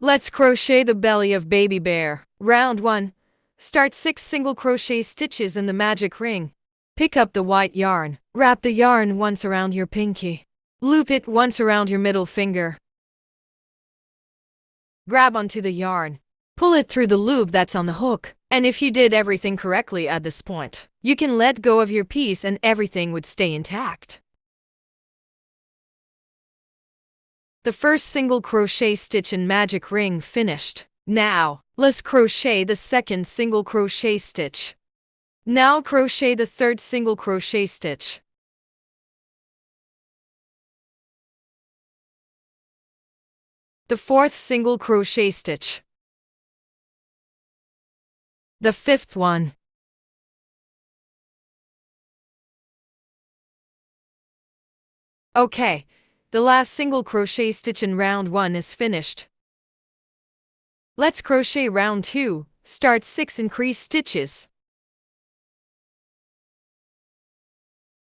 Let's crochet the belly of baby bear. Round 1. Start 6 single crochet stitches in the magic ring. Pick up the white yarn. Wrap the yarn once around your pinky. Loop it once around your middle finger. Grab onto the yarn. Pull it through the loop that's on the hook. And if you did everything correctly at this point, you can let go of your piece and everything would stay intact. The first single crochet stitch in magic ring finished. Now, let's crochet the second single crochet stitch. Now crochet the third single crochet stitch. The fourth single crochet stitch. The fifth one. Okay, the last single crochet stitch in round 1 is finished. Let's crochet round 2, start 6 increased stitches.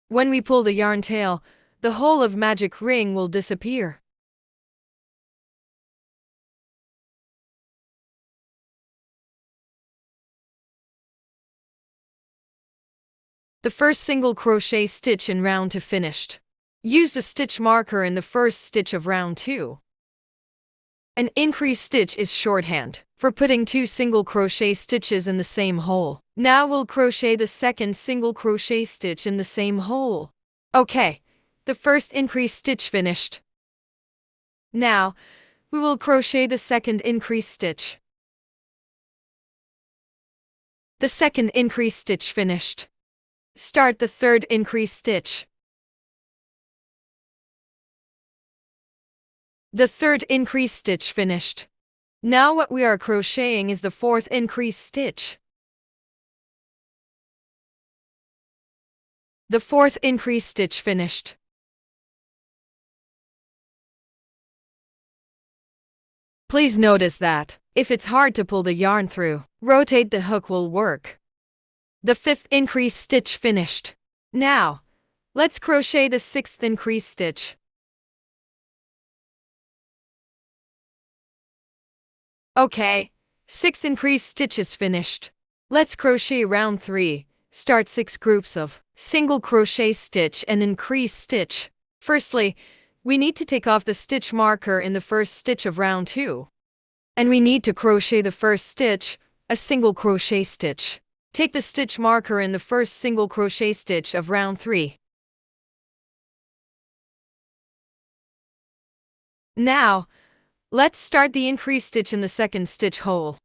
When we pull the yarn tail, the whole of magic ring will disappear. The first single crochet stitch in round 2 finished. Use the stitch marker in the first stitch of round 2. An increased stitch is shorthand for putting 2 single crochet stitches in the same hole. Now we'll crochet the second single crochet stitch in the same hole. Okay, the first increased stitch finished. Now, we will crochet the second increased stitch. The second increased stitch finished. Start the third increased stitch. The third increased stitch finished. Now what we are crocheting is the fourth increased stitch. The fourth increased stitch finished. Please notice that, if it's hard to pull the yarn through, rotate the hook will work. The fifth increased stitch finished. Now, let's crochet the sixth increased stitch. Okay, 6 increased stitches finished. Let's crochet round 3. Start 6 groups of single crochet stitch and increase stitch. Firstly, we need to take off the stitch marker in the first stitch of round 2. And we need to crochet the first stitch, a single crochet stitch. Take the stitch marker in the first single crochet stitch of round 3. Now, let's start the increased stitch in the second stitch hole.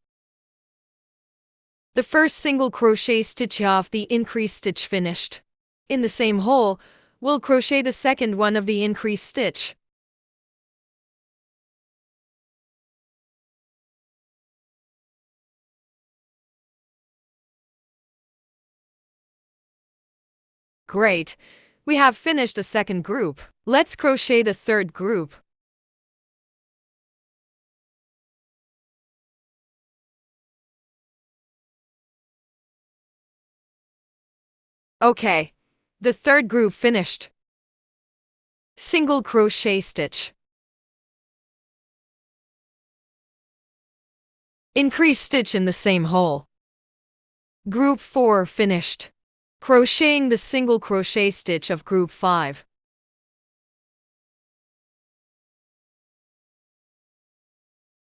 The first single crochet stitch off the increased stitch finished. In the same hole, we'll crochet the second one of the increased stitch. Great! We have finished the second group. Let's crochet the third group. Okay, the third group finished. Single crochet stitch. Increase stitch in the same hole. Group 4 finished. Crocheting the single crochet stitch of group 5.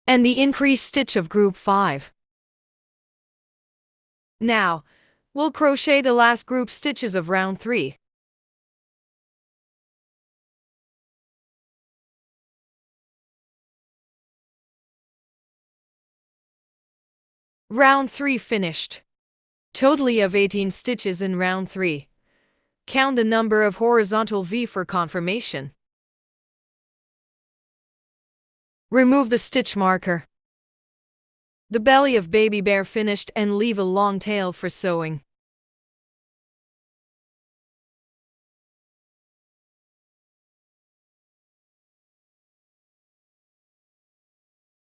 And the increased stitch of group 5. Now, we'll crochet the last group stitches of round 3. Round 3 finished. Totally of 18 stitches in round 3. Count the number of horizontal V for confirmation. Remove the stitch marker. The belly of baby bear finished and leave a long tail for sewing.